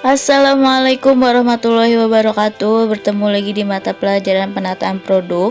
Assalamualaikum warahmatullahi wabarakatuh. Bertemu lagi di mata pelajaran penataan produk.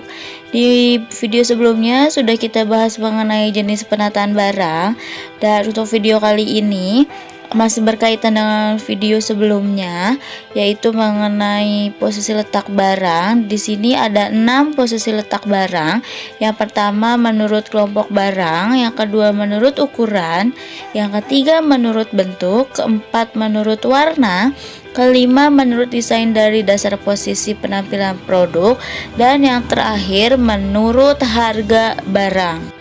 Di video sebelumnya sudah kita bahas mengenai jenis penataan barang, dan untuk video kali ini masih berkaitan dengan video sebelumnya, yaitu mengenai posisi letak barang. Di sini ada 6 posisi letak barang. Yang pertama menurut kelompok barang, yang kedua menurut ukuran, yang ketiga menurut bentuk, keempat menurut warna, kelima menurut desain dari dasar posisi penampilan produk, dan yang terakhir menurut harga barang.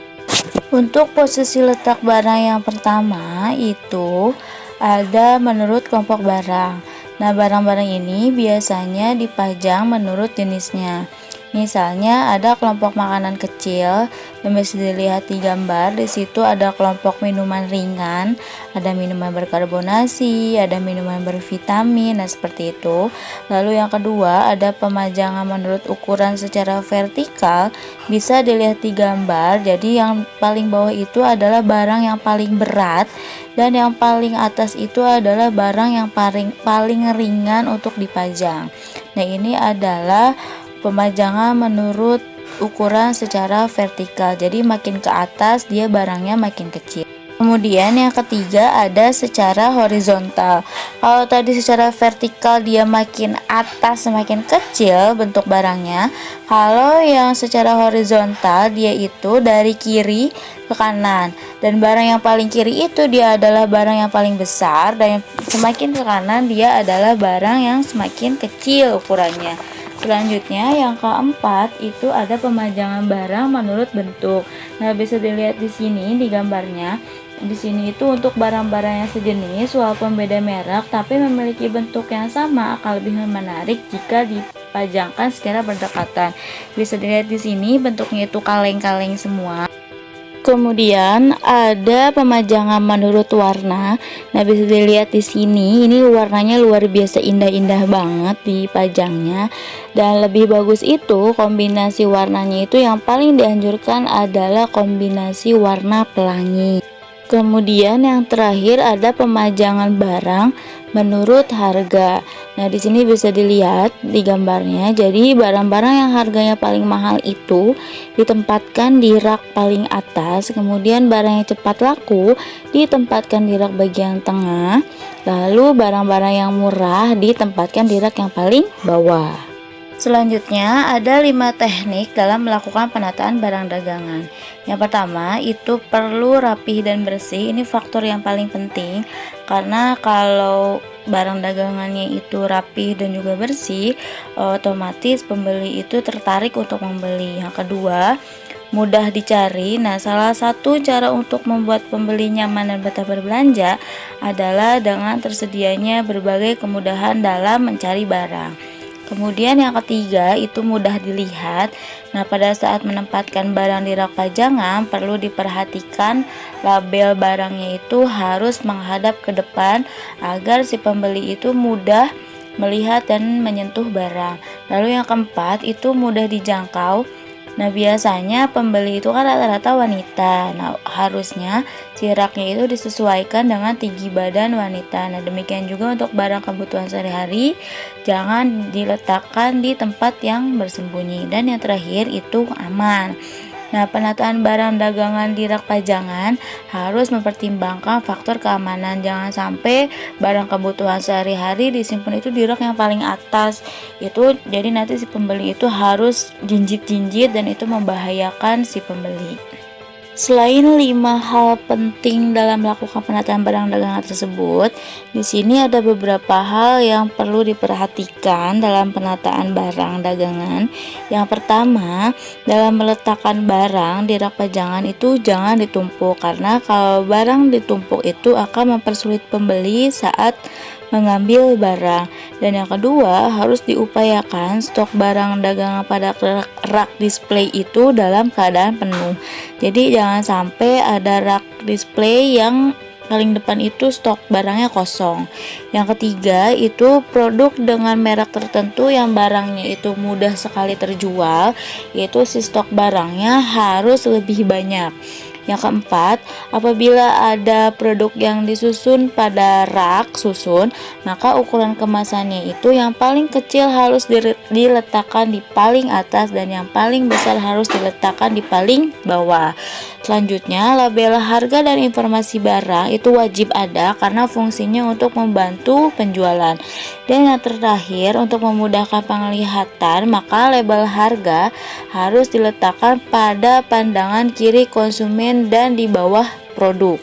Untuk posisi letak barang yang pertama itu ada menurut kelompok barang. Nah, barang-barang ini biasanya dipajang menurut jenisnya. Misalnya ada kelompok makanan kecil yang bisa dilihat di gambar. Di situ ada kelompok minuman ringan, ada minuman berkarbonasi, ada minuman bervitamin, nah seperti itu. Lalu yang kedua ada pemajangan menurut ukuran secara vertikal, bisa dilihat di gambar. Jadi yang paling bawah itu adalah barang yang paling berat, dan yang paling atas itu adalah barang yang paling ringan untuk dipajang. Nah, ini adalah pemajangan menurut ukuran secara vertikal. Jadi makin ke atas dia barangnya makin kecil. Kemudian yang ketiga ada secara horizontal. Kalau tadi secara vertikal dia makin atas semakin kecil bentuk barangnya. Kalau yang secara horizontal dia itu dari kiri ke kanan, dan barang yang paling kiri itu dia adalah barang yang paling besar, dan yang semakin ke kanan dia adalah barang yang semakin kecil ukurannya. Selanjutnya yang keempat itu ada pemajangan barang menurut bentuk. Nah, bisa dilihat di sini di gambarnya. Di sini itu untuk barang-barang yang sejenis walaupun beda merek tapi memiliki bentuk yang sama akan lebih menarik jika dipajangkan secara berdekatan. Bisa dilihat di sini bentuknya itu kaleng-kaleng semua. Kemudian ada pemajangan menurut warna. Nah, bisa dilihat di sini, ini warnanya luar biasa indah-indah banget dipajangnya. Dan lebih bagus itu kombinasi warnanya itu yang paling dianjurkan adalah kombinasi warna pelangi. Kemudian yang terakhir ada pemajangan barang menurut harga. Nah, di sini bisa dilihat di gambarnya. Jadi barang-barang yang harganya paling mahal itu ditempatkan di rak paling atas, kemudian barang yang cepat laku ditempatkan di rak bagian tengah, lalu barang-barang yang murah ditempatkan di rak yang paling bawah. Selanjutnya ada 5 teknik dalam melakukan penataan barang dagangan. Yang pertama itu perlu rapih dan bersih. Ini faktor yang paling penting, karena kalau barang dagangannya itu rapih dan juga bersih, otomatis pembeli itu tertarik untuk membeli. Yang kedua, mudah dicari. Nah, salah satu cara untuk membuat pembeli nyaman dan betah berbelanja adalah dengan tersedianya berbagai kemudahan dalam mencari barang. Kemudian yang ketiga itu mudah dilihat. Nah, pada saat menempatkan barang di rak pajangan perlu diperhatikan label barangnya itu harus menghadap ke depan agar si pembeli itu mudah melihat dan menyentuh barang. Lalu yang keempat itu mudah dijangkau. Nah, biasanya pembeli itu kan rata-rata wanita. Nah, harusnya si raknya itu disesuaikan dengan tinggi badan wanita. Nah, demikian juga untuk barang kebutuhan sehari-hari, jangan diletakkan di tempat yang bersembunyi. Dan yang terakhir itu aman. Nah, penataan barang dagangan di rak pajangan harus mempertimbangkan faktor keamanan. Jangan sampai barang kebutuhan sehari-hari disimpan itu di rak yang paling atas. Itu jadi nanti si pembeli itu harus jinjit-jinjit dan itu membahayakan si pembeli. Selain 5 hal penting dalam melakukan penataan barang dagangan tersebut, di sini ada beberapa hal yang perlu diperhatikan dalam penataan barang dagangan. Yang pertama, dalam meletakkan barang di rak pajangan itu jangan ditumpuk, karena kalau barang ditumpuk itu akan mempersulit pembeli saat mengambil barang. Dan yang kedua, harus diupayakan stok barang dagangan pada rak display itu dalam keadaan penuh. Jadi jangan sampai ada rak display yang paling depan itu stok barangnya kosong. Yang ketiga itu produk dengan merek tertentu yang barangnya itu mudah sekali terjual, yaitu si stok barangnya harus lebih banyak. Yang keempat, apabila ada produk yang disusun pada rak susun, maka ukuran kemasannya itu yang paling kecil harus diletakkan di paling atas dan yang paling besar harus diletakkan di paling bawah. Selanjutnya, label harga dan informasi barang itu wajib ada karena fungsinya untuk membantu penjualan. Dan yang terakhir, untuk memudahkan penglihatan, maka label harga harus diletakkan pada pandangan kiri konsumen dan di bawah produk.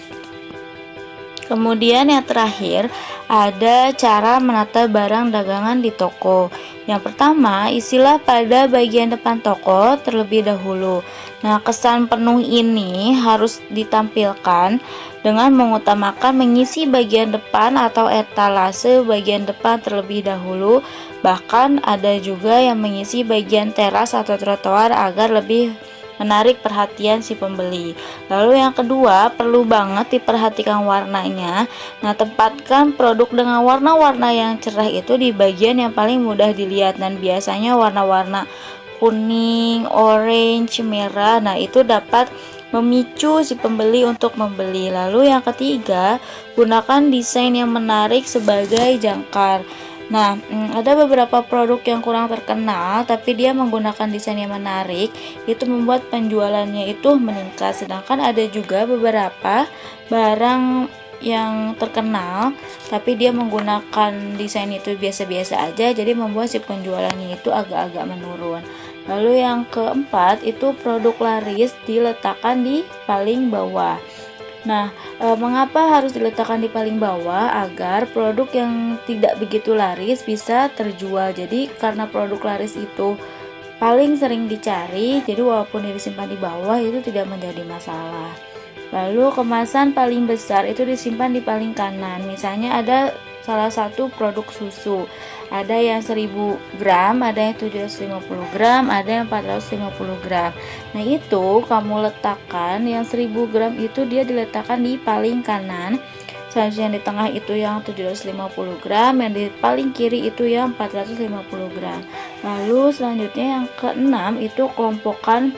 Kemudian yang terakhir, ada cara menata barang dagangan di toko. Yang pertama, isilah pada bagian depan toko terlebih dahulu. Nah, kesan penuh ini harus ditampilkan dengan mengutamakan mengisi bagian depan atau etalase bagian depan terlebih dahulu. Bahkan ada juga yang mengisi bagian teras atau trotoar agar lebih menarik perhatian si pembeli. Lalu yang kedua, perlu banget diperhatikan warnanya. Nah, tempatkan produk dengan warna-warna yang cerah itu di bagian yang paling mudah dilihat, dan biasanya warna-warna kuning, orange, merah. Nah, itu dapat memicu si pembeli untuk membeli. Lalu yang ketiga, gunakan desain yang menarik sebagai jangkar. Nah, ada beberapa produk yang kurang terkenal tapi dia menggunakan desain yang menarik, itu membuat penjualannya itu meningkat. Sedangkan ada juga beberapa barang yang terkenal tapi dia menggunakan desain itu biasa-biasa aja, jadi membuat si penjualannya itu agak-agak menurun. Lalu yang keempat, itu produk laris diletakkan di paling bawah. Nah, mengapa harus diletakkan di paling bawah? Agar produk yang tidak begitu laris bisa terjual. Jadi karena produk laris itu paling sering dicari, jadi walaupun disimpan di bawah itu tidak menjadi masalah. Lalu kemasan paling besar itu disimpan di paling kanan. Misalnya ada salah satu produk susu, ada yang 1000 gram, ada yang 750 gram, ada yang 450 gram. Nah, itu kamu letakkan yang 1000 gram itu dia diletakkan di paling kanan. Selanjutnya yang di tengah itu yang 750 gram, yang di paling kiri itu yang 450 gram. Lalu selanjutnya yang keenam itu kelompokan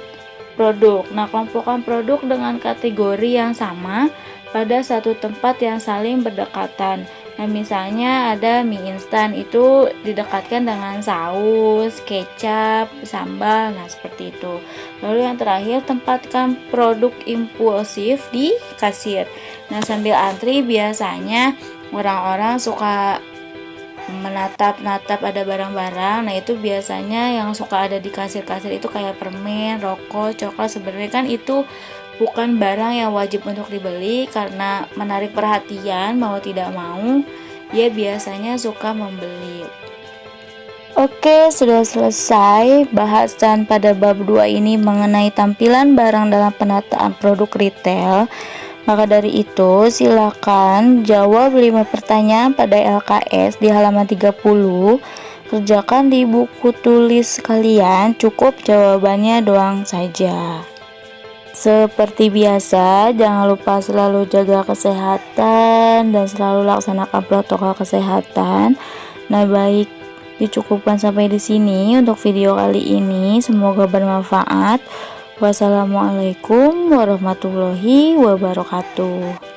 produk. Nah, kelompokan produk dengan kategori yang sama pada satu tempat yang saling berdekatan. Nah, misalnya ada mie instan, itu didekatkan dengan saus, kecap, sambal, nah seperti itu. Lalu yang terakhir, tempatkan produk impulsif di kasir. Nah, sambil antri biasanya orang-orang suka menatap-natap ada barang-barang. Nah, itu biasanya yang suka ada di kasir-kasir itu kayak permen, rokok, coklat. Sebenarnya kan itu bukan barang yang wajib untuk dibeli, karena menarik perhatian mau tidak mau dia biasanya suka membeli. Oke, sudah selesai bahasan pada bab 2 ini mengenai tampilan barang dalam penataan produk retail. Maka dari itu, silakan jawab 5 pertanyaan pada LKS di halaman 30. Kerjakan di buku tulis kalian, cukup jawabannya doang saja. Seperti biasa, jangan lupa selalu jaga kesehatan dan selalu laksanakan protokol kesehatan. Nah, baik, dicukupkan sampai di sini untuk video kali ini. Semoga bermanfaat. Wassalamualaikum warahmatullahi wabarakatuh.